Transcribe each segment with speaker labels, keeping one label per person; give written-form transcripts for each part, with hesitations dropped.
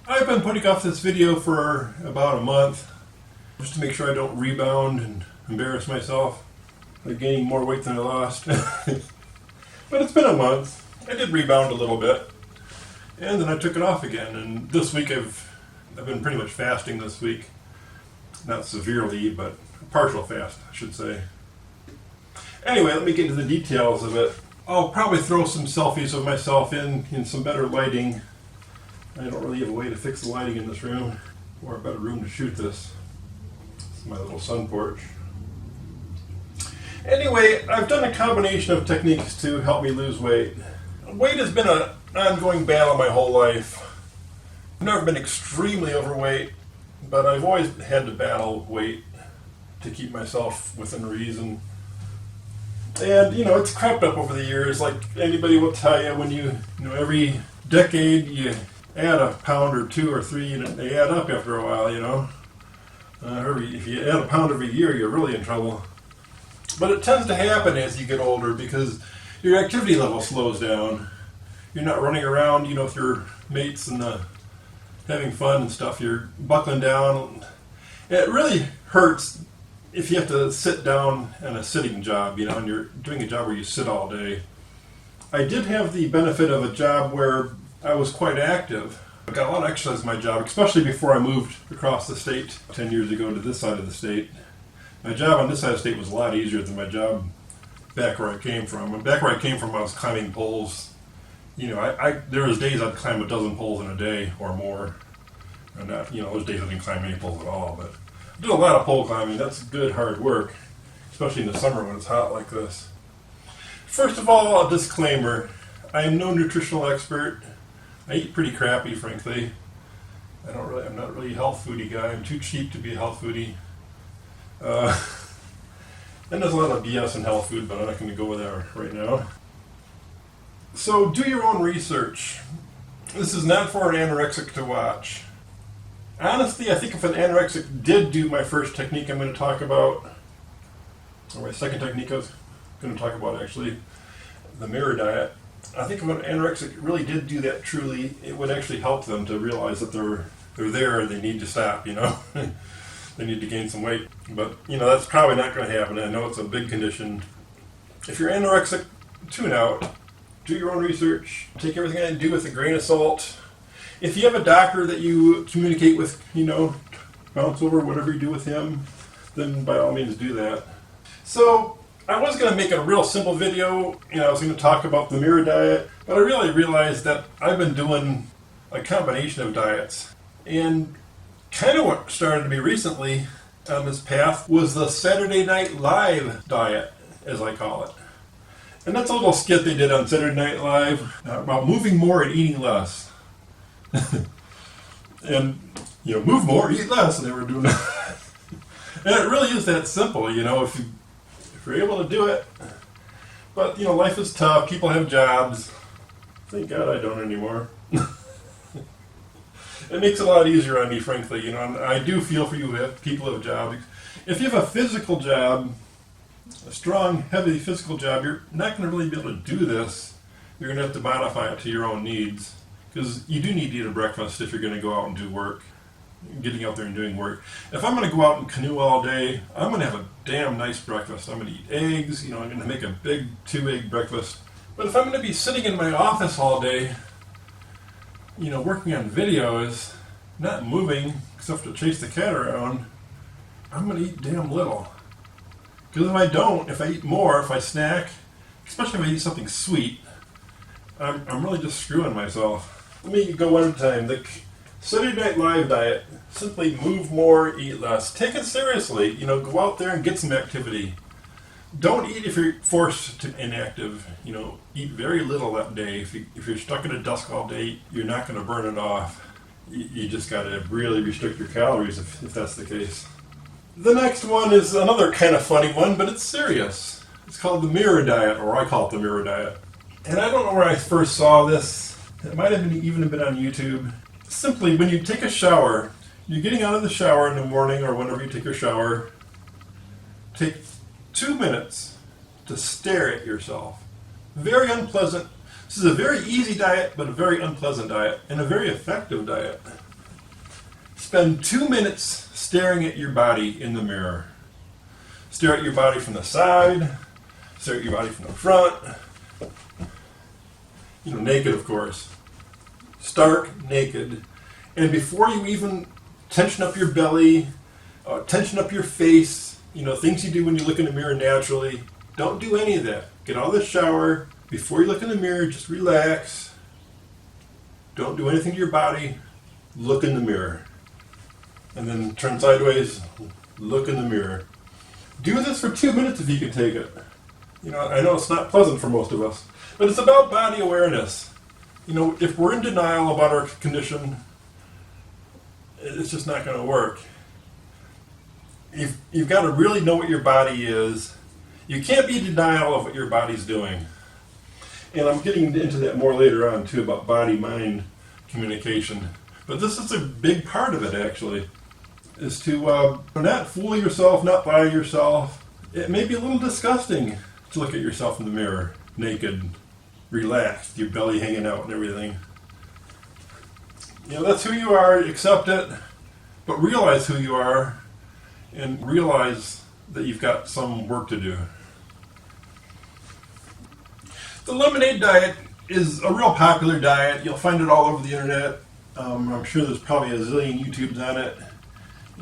Speaker 1: I've been putting off this video for about a month just to make sure I don't rebound and embarrass myself by gaining more weight than I lost. But it's been a month. I did rebound a little bit and then I took it off again, and this week I've been pretty much fasting this week. Not severely, but a partial fast, I should say. Anyway, let me get into the details of it. I'll probably throw some selfies of myself in some better lighting. I don't really have a way to fix the lighting in this room, or a better room to shoot this. It's my little sun porch. Anyway, I've done a combination of techniques to help me lose weight. Weight has been an ongoing battle my whole life. I've never been extremely overweight, but I've always had to battle weight to keep myself within reason. And, it's crept up over the years. Like anybody will tell you, when every decade you add a pound or two or three, and they add up after a while, if you add a pound every year, you're really in trouble. But it tends to happen as you get older because your activity level slows down. You're not running around, with your mates and having fun and stuff. You're buckling down. It really hurts if you have to sit down in a sitting job, and you're doing a job where you sit all day. I did have the benefit of a job where I was quite active. I got a lot of exercise in my job, especially before I moved across the state 10 years ago to this side of the state. My job on this side of the state was a lot easier than my job back where I came from. And back where I came from, I was climbing poles. There was days I'd climb a dozen poles in a day or more. And those days I didn't climb any poles at all, but I did a lot of pole climbing. That's good, hard work, especially in the summer when it's hot like this. First of all, a disclaimer. I am no nutritional expert. I eat pretty crappy, frankly. I'm not really a health foodie guy. I'm too cheap to be a health foodie. And there's a lot of BS in health food, but I'm not going to go with that right now. So do your own research. This is not for an anorexic to watch. Honestly, I think if an anorexic did do my first technique I'm going to talk about, or my second technique I was going to talk about actually, the mirror diet, I think if an anorexic really did do that truly, it would actually help them to realize that they're there and they need to stop, They need to gain some weight. But, that's probably not going to happen. I know it's a big condition. If you're anorexic, tune out. Do your own research. Take everything I do with a grain of salt. If you have a doctor that you communicate with, bounce over whatever you do with him, then by all means do that. So, I was going to make a real simple video. I was going to talk about the mirror diet, but I really realized that I've been doing a combination of diets. And kind of what started me recently on this path was the Saturday Night Live diet, as I call it. And that's a little skit they did on Saturday Night Live about moving more and eating less. And, move more, eat less, and they were doing that. And it really is that simple, if you're able to do it. But, life is tough, people have jobs. Thank God I don't anymore. It makes it a lot easier on me, frankly. And I do feel for you people who have jobs. If you have a physical job, a strong, heavy physical job, you're not going to really be able to do this. You're going to have to modify it to your own needs. Because you do need to eat a breakfast if you're going to go out and do work. Getting out there and doing work. If I'm going to go out and canoe all day, I'm going to have a damn nice breakfast. I'm going to eat eggs. I'm going to make a big 2-egg breakfast. But if I'm going to be sitting in my office all day, working on videos, not moving except to chase the cat around, I'm going to eat damn little. Because if I eat more, if I snack, especially if I eat something sweet, I'm really just screwing myself. Let me go one at a time. The Saturday Night Live diet, simply move more, eat less. Take it seriously. Go out there and get some activity. Don't eat if you're forced to inactive. Eat very little that day. If you're stuck at a desk all day, you're not going to burn it off. You just got to really restrict your calories if that's the case. The next one is another kind of funny one, but it's serious. It's called the mirror diet, or I call it the mirror diet. And I don't know where I first saw this. It might have even been on YouTube. Simply, when you take a shower, you're getting out of the shower in the morning or whenever you take your shower, take 2 minutes to stare at yourself. Very unpleasant. This is a very easy diet, but a very unpleasant diet, and a very effective diet. spend 2 minutes staring at your body in the mirror. Stare at your body from the side, stare at your body from the front. Naked, of course. Stark naked. And before you even tension up your belly, tension up your face, things you do when you look in the mirror naturally, don't do any of that. Get out of the shower. Before you look in the mirror, just relax. Don't do anything to your body. Look in the mirror. And then turn sideways, look in the mirror. Do this for 2 minutes if you can take it. I know it's not pleasant for most of us, but it's about body awareness. If we're in denial about our condition, it's just not going to work. You've got to really know what your body is. You can't be in denial of what your body's doing. And I'm getting into that more later on too, about body-mind communication. But this is a big part of it, actually, is to not fool yourself, not lie to yourself. It may be a little disgusting to look at yourself in the mirror, naked, relaxed, your belly hanging out and everything. That's who you are, accept it, but realize who you are, and realize that you've got some work to do. The lemonade diet is a real popular diet. You'll find it all over the internet. I'm sure there's probably a zillion YouTubes on it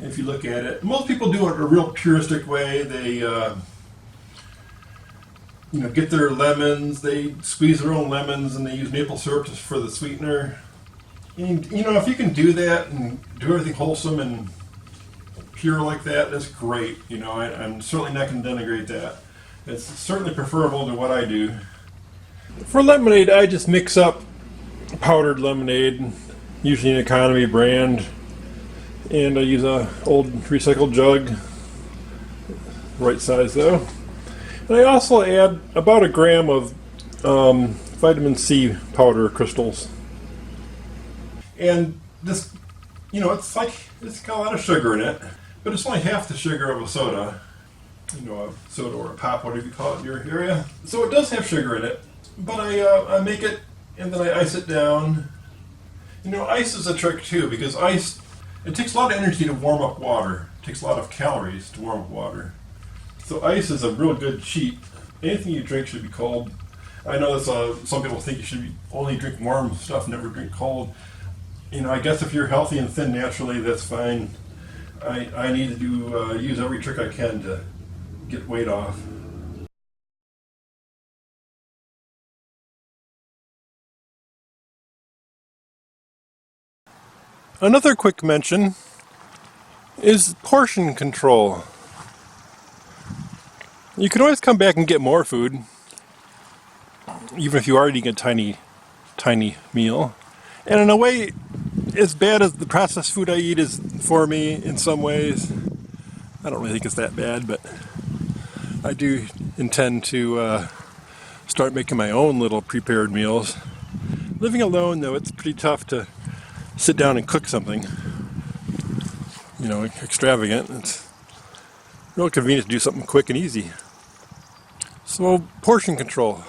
Speaker 1: if you look at it. Most people do it in a real puristic way. They get their lemons, they squeeze their own lemons, and they use maple syrup just for the sweetener. And, if you can do that and do everything wholesome and pure like that, that's great. I'm certainly not going to denigrate that. It's certainly preferable to what I do. For lemonade, I just mix up powdered lemonade, usually an economy brand, and I use a old recycled jug, right size though. And I also add about a gram of vitamin C powder crystals. And this, it's got a lot of sugar in it, but it's only half the sugar of a soda. A soda or a pop, whatever you call it in your area. So it does have sugar in it, but I make it and then I ice it down. Ice is a trick too, because ice, it takes a lot of energy to warm up water. It takes a lot of calories to warm up water. So ice is a real good cheat. Anything you drink should be cold. I know that's some people think you should only drink warm stuff, never drink cold. I guess if you're healthy and thin naturally, that's fine. I need to use every trick I can to get weight off. Another quick mention is portion control. You can always come back and get more food, even if you are eating a tiny meal. And in a way, as bad as the processed food I eat is for me in some ways, I don't really think it's that bad, but I do intend to start making my own little prepared meals. Living alone, though, it's pretty tough to sit down and cook something, extravagant. It's real convenient to do something quick and easy. So, portion control.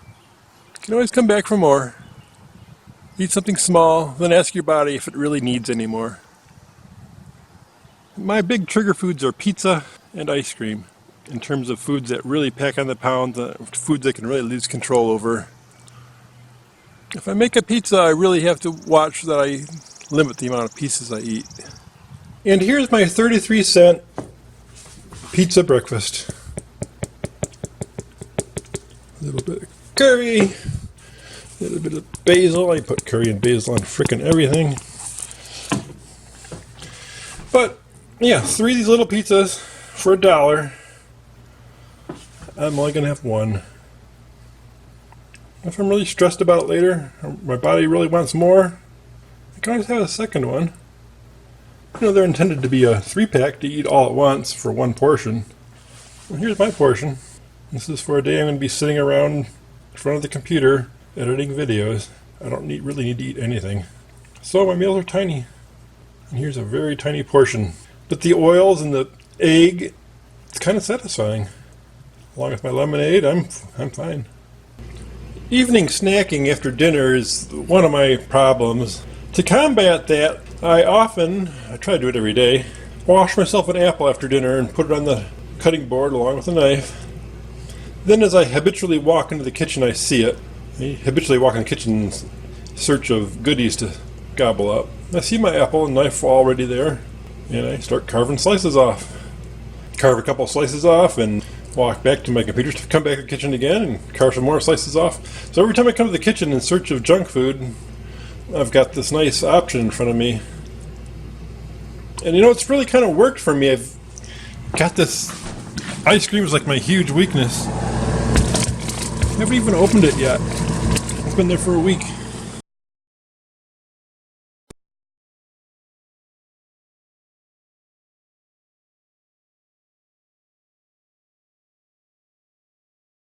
Speaker 1: You can always come back for more. Eat something small, then ask your body if it really needs any more. My big trigger foods are pizza and ice cream, in terms of foods that really pack on the pound, foods I can really lose control over. If I make a pizza, I really have to watch that I limit the amount of pieces I eat. And here's my 33-cent pizza breakfast. A little bit of curry, a little bit of basil. I put curry and basil on frickin' everything. But, yeah, 3 of these little pizzas for $1. I'm only going to have one. If I'm really stressed about it later, or my body really wants more, I can always have a second one. They're intended to be a 3-pack to eat all at once for one portion. Well, here's my portion. This is for a day I'm going to be sitting around in front of the computer editing videos. I don't really need to eat anything. So my meals are tiny. And here's a very tiny portion. But the oils and the egg, it's kind of satisfying. Along with my lemonade, I'm fine. Evening snacking after dinner is one of my problems. To combat that, I try to do it every day, wash myself an apple after dinner and put it on the cutting board along with a knife. Then as I habitually walk into the kitchen, I see it. I habitually walk in the kitchen in search of goodies to gobble up. I see my apple and knife already there, and I start carving slices off. Carve a couple slices off and walk back to my computer, come back to the kitchen again and carve some more slices off. So every time I come to the kitchen in search of junk food, I've got this nice option in front of me. And you know, it's really kind of worked for me. I've got this, ice cream is like my huge weekness. I haven't even opened it yet. It's been there for a week.